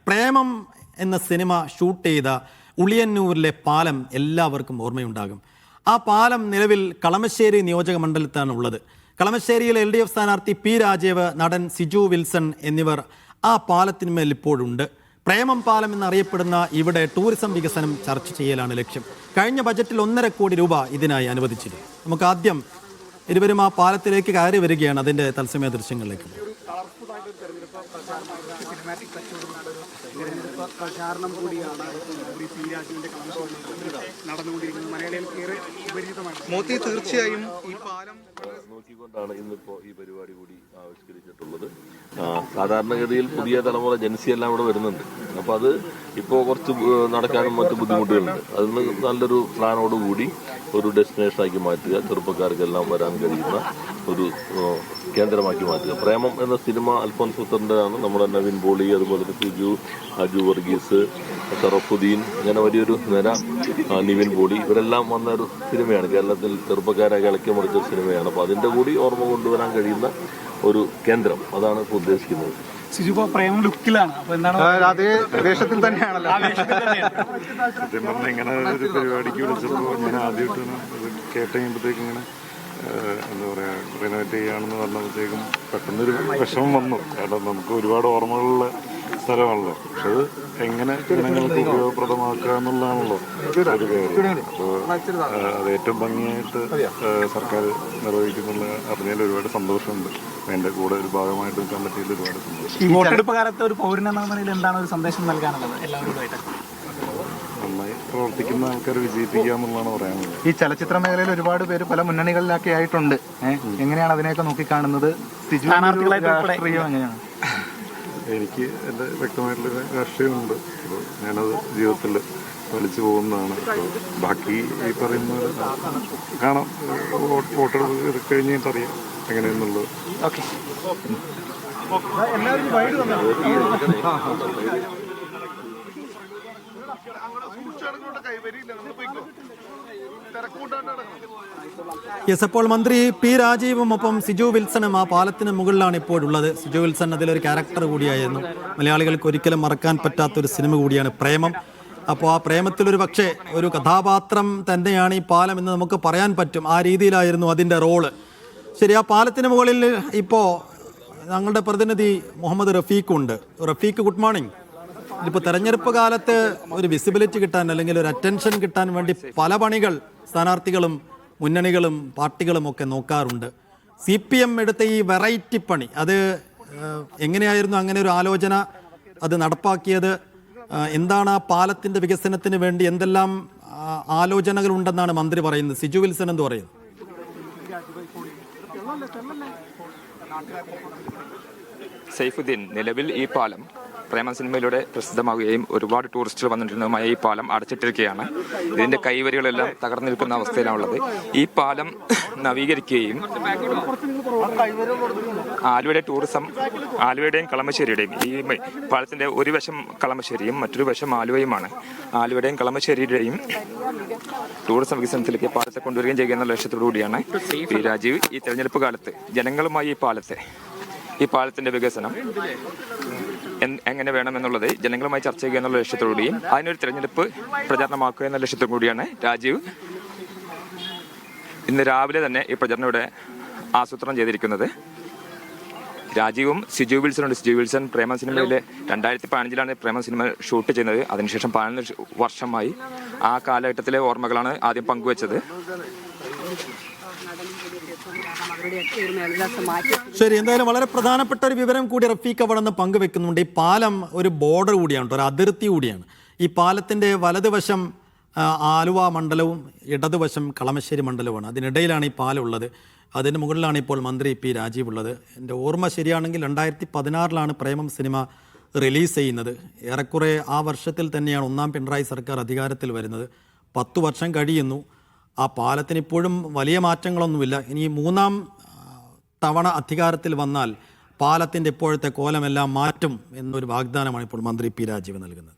പ്രേമം എന്ന cinema shoot ചെയ്ത ഉളിയന്നൂരിലെ പാലം എല്ലാവർക്കും ഓർമ്മയുണ്ടാകും. ആ പാലം നിലവിൽ കളമശ്ശേരി നിയോജക മണ്ഡലത്താണ് ഉള്ളത്. കളമശ്ശേരിയിലെ LDF സ്ഥാനാർത്ഥി പി രാജീവ്, നടൻ സിജു വിൽസൺ എന്നിവർ ആ പാലത്തിന്മേൽ ഇപ്പോഴുണ്ട്. പ്രേമം പാലം എന്നറിയപ്പെടുന്ന ഇവിടെ ടൂറിസം വികസനം ചർച്ച ചെയ്യലാണ് ലക്ഷ്യം. കഴിഞ്ഞ ബജറ്റിൽ 1.5 കോടി രൂപ ഇതിനായി അനുവദിച്ചിരുന്നു. നമുക്ക് ആദ്യം ഇരുവരും ആ പാലത്തിലേക്ക് കയറി വരികയാണ്. അതിൻ്റെ തത്സമയ ദൃശ്യങ്ങളിലേക്ക് പ്രചാരണം കൂടിയാണ് നടന്നുകൊണ്ടിരിക്കുന്നത്. മോത്തി തീർച്ചയായും ഈ പാലം നോക്കിക്കൊണ്ടാണ് ഇന്നിപ്പോ ഈ പരിപാടി കൂടി ആവിഷ്കരിച്ചിട്ടുള്ളത്. സാധാരണഗതിയിൽ പുതിയ തലമുറ ജൻസിയെല്ലാം ഇവിടെ വരുന്നുണ്ട്. അപ്പൊ അത് ഇപ്പോൾ കുറച്ച് നടക്കാനും മറ്റു ബുദ്ധിമുട്ടുകളുണ്ട്. അതിന് നല്ലൊരു പ്ലാനോടുകൂടി ഒരു ഡെസ്റ്റിനേഷനാക്കി മാറ്റുക, ചെറുപ്പക്കാർക്കെല്ലാം വരാൻ കഴിയുന്ന ഒരു കേന്ദ്രമാക്കി മാറ്റുക. പ്രേമം എന്ന സിനിമ അൽഫോൻസ് പുത്രൻ്റെതാണ്. നമ്മുടെ നവീൻ പോളി, അതുപോലെ സിജു, അജു വർഗീസ്, ഷറഫുദ്ദീൻ, ഇങ്ങനെ വലിയൊരു നിര, നിവിൻ പോളി, ഇവരെല്ലാം വന്ന ഒരു സിനിമയാണ്. കേരളത്തിൽ ചെറുപ്പക്കാരൊക്കെ ഇളക്കി മറിച്ച സിനിമയാണ്. അപ്പോൾ അതിൻ്റെ കൂടി ഓർമ്മ കൊണ്ടുവരാൻ കഴിയുന്ന ഒരു കേന്ദ്രം, അതാണ് ഇപ്പോൾ ഉദ്ദേശിക്കുന്നത്. പ്രേമം ലുക്കിലാണ്, അതേ വേഷത്തിൽ തന്നെയാണല്ലോ. ഇങ്ങനെ ഒരു പരിപാടിക്ക് വിളിച്ചപ്പോൾ ഞാൻ ആദ്യമായിട്ടാണ് കേട്ട് കഴിയുമ്പോഴത്തേക്ക് ഇങ്ങനെ എന്താ പറയുക, റിനോവേറ്റ് ചെയ്യാണെന്ന് പറഞ്ഞപ്പോഴത്തേക്കും പെട്ടെന്നൊരു വിഷമം വന്നു. കാരണം നമുക്ക് ഒരുപാട് ഓർമ്മകളുള്ള സ്ഥലമാണല്ലോ. പക്ഷെ അത് എങ്ങനെ ജനങ്ങൾക്ക് ഉപയോഗപ്രദമാക്കുക എന്നുള്ളതാണല്ലോ ഒരു കാര്യം. അപ്പോൾ അത് ഏറ്റവും ഭംഗിയായിട്ട് സർക്കാർ നിർവഹിക്കുന്നുള്ള അറിഞ്ഞാൽ ഒരുപാട് സന്തോഷമുണ്ട്. എൻ്റെ കൂടെ ഒരു ഭാഗമായിട്ട് നിൽക്കാൻ പറ്റിയതിൽ ഒരുപാട് സന്തോഷം. ഈ വോട്ടെടുപ്പ് കാലത്ത് ഒരു പൗരനെന്ന നിലയിൽ എന്താണ് ഒരു സന്ദേശം നൽകാനുള്ളത് എല്ലാവരുമായിട്ട്? നന്നായി പ്രവർത്തിക്കുന്ന ആൾക്കാർ വിജയിപ്പിക്കുക എന്നുള്ളതാണ് പറയാനുള്ളത്. ഈ ചലച്ചിത്ര മേഖലയിൽ ഒരുപാട് പേര് പല മുന്നണികളിലൊക്കെ ആയിട്ടുണ്ട്. എങ്ങനെയാണ് അതിനെയൊക്കെ നോക്കിക്കാണുന്നത്? എങ്ങനെയാണ്? എനിക്ക് എൻ്റെ വ്യക്തമായിട്ടുള്ള രാഷ്ട്രീയമുണ്ട്. അപ്പോൾ ഞാനത് ജീവിതത്തിൽ വലിച്ചു പോകുന്നതാണ്. അപ്പോൾ ബാക്കി ഈ പറയുന്നത് കാണാം, വോട്ടെടുപ്പ് കഴിഞ്ഞിട്ടറിയാം എങ്ങനെയെന്നുള്ളത്. ഓക്കെ. യെസ്, അപ്പോൾ മന്ത്രി പി രാജീവും ഒപ്പം സിജു വിൽസണും ആ പാലത്തിന് മുകളിലാണ് ഇപ്പോഴുള്ളത്. സിജു വിൽസൺ അതിലൊരു ക്യാരക്ടർ കൂടിയായിരുന്നു. മലയാളികൾക്ക് ഒരിക്കലും മറക്കാൻ പറ്റാത്തൊരു സിനിമ കൂടിയാണ് പ്രേമം. അപ്പോൾ ആ പ്രേമത്തിലൊരു പക്ഷേ ഒരു കഥാപാത്രം തന്നെയാണ് ഈ പാലം എന്ന് നമുക്ക് പറയാൻ പറ്റും. ആ രീതിയിലായിരുന്നു അതിൻ്റെ റോള്. ശരി, ആ പാലത്തിന് മുകളിൽ ഇപ്പോൾ ഞങ്ങളുടെ പ്രതിനിധി മുഹമ്മദ് റഫീഖുണ്ട്. Rafiq, good morning. ഇപ്പോൾ തെരഞ്ഞെടുപ്പ് കാലത്ത് ഒരു വിസിബിലിറ്റി കിട്ടാൻ അല്ലെങ്കിൽ ഒരു അറ്റൻഷൻ കിട്ടാൻ വേണ്ടി പല പണികൾ സ്ഥാനാർത്ഥികളും മുന്നണികളും പാർട്ടികളും ഒക്കെ നോക്കാറുണ്ട്. CPM എടുത്ത ഈ വെറൈറ്റി പണി, അത് എങ്ങനെയായിരുന്നു അങ്ങനെ ഒരു ആലോചന അത് നടപ്പാക്കിയത്? എന്താണ് ആ പാലത്തിൻ്റെ വികസനത്തിന് വേണ്ടി എന്തെല്ലാം ആലോചനകൾ ഉണ്ടെന്നാണ് മന്ത്രി പറയുന്നത്? സിജു വിൽസൺ എന്ന് പറയുന്നു. സൈഫുദ്ദീൻ, നിലവിൽ ഈ പാലം പ്രേമ സിനിമയിലൂടെ പ്രസിദ്ധമാവുകയും ഒരുപാട് ടൂറിസ്റ്റുകൾ വന്നിട്ടുള്ളതുമായ ഈ പാലം അടച്ചിട്ടിരിക്കുകയാണ്. ഇതിന്റെ കൈവരികളെല്ലാം തകർന്നു നിൽക്കുന്ന അവസ്ഥയിലാണുള്ളത്. ഈ പാലം നവീകരിക്കുകയും ആലുവയുടെ ടൂറിസം, ആലുവയുടെയും കളമശ്ശേരിയുടെയും, ഈ പാലത്തിന്റെ ഒരു വശം കളമശ്ശേരിയും മറ്റൊരു വശം ആലുവയുമാണ്. ആലുവയുടെയും കളമശ്ശേരിയുടെയും ടൂറിസം വികസനത്തിലേക്ക് പാലത്തെ കൊണ്ടുവരികയും ചെയ്യുക എന്ന ലക്ഷ്യത്തോടു കൂടിയാണ് പി രാജീവ് ഈ തെരഞ്ഞെടുപ്പ് കാലത്ത് ജനങ്ങളുമായി ഈ പാലത്തിന്റെ വികസനം എങ്ങനെ വേണമെന്നുള്ളത് ജനങ്ങളുമായി ചർച്ച ചെയ്യുക എന്നുള്ള ലക്ഷ്യത്തോടുകൂടിയും അതിനൊരു തെരഞ്ഞെടുപ്പ് പ്രചാരണമാക്കുക എന്ന ലക്ഷ്യത്തോടു കൂടിയാണ് രാജീവ് ഇന്ന് രാവിലെ തന്നെ ഈ പ്രചരണം ഇവിടെ ആസൂത്രണം ചെയ്തിരിക്കുന്നത്. രാജീവും സിജു വിൽസണുണ്ട്. സിജു വിൽസൺ പ്രേമ സിനിമയിലെ 2015 പ്രേമ സിനിമ ഷൂട്ട് ചെയ്യുന്നത്. അതിനുശേഷം 11 വർഷമായി. ആ കാലഘട്ടത്തിലെ ഓർമ്മകളാണ് ആദ്യം പങ്കുവച്ചത്. ശരി, എന്തായാലും വളരെ പ്രധാനപ്പെട്ട ഒരു വിവരം കൂടി റഫീഖ് അവിടെ നിന്ന് പങ്കുവെക്കുന്നുണ്ട്. ഈ പാലം ഒരു ബോർഡർ കൂടിയാണ്, ഒരു അതിർത്തി കൂടിയാണ്. ഈ പാലത്തിൻ്റെ വലതുവശം ആലുവ മണ്ഡലവും ഇടതുവശം കളമശ്ശേരി മണ്ഡലവുമാണ്. അതിനിടയിലാണ് ഈ പാലം ഉള്ളത്. അതിന് മുകളിലാണ് ഇപ്പോൾ മന്ത്രി പി രാജീവ് ഉള്ളത്. എൻ്റെ ഓർമ്മ ശരിയാണെങ്കിൽ 2016 പ്രേമം സിനിമ റിലീസ് ചെയ്യുന്നത്. ഏറെക്കുറെ ആ വർഷത്തിൽ തന്നെയാണ് 1ാം പിണറായി സർക്കാർ അധികാരത്തിൽ വരുന്നത്. 10 വർഷം കഴിയുന്നു. ആ പാലത്തിന് ഇപ്പോഴും വലിയ മാറ്റങ്ങളൊന്നുമില്ല. ഇനി 3ാം തവണ അധികാരത്തിൽ വന്നാൽ പാലത്തിൻ്റെ ഇപ്പോഴത്തെ കോലമെല്ലാം മാറ്റും എന്നൊരു വാഗ്ദാനമാണ് ഇപ്പോൾ മന്ത്രി പി രാജീവ് നൽകുന്നത്.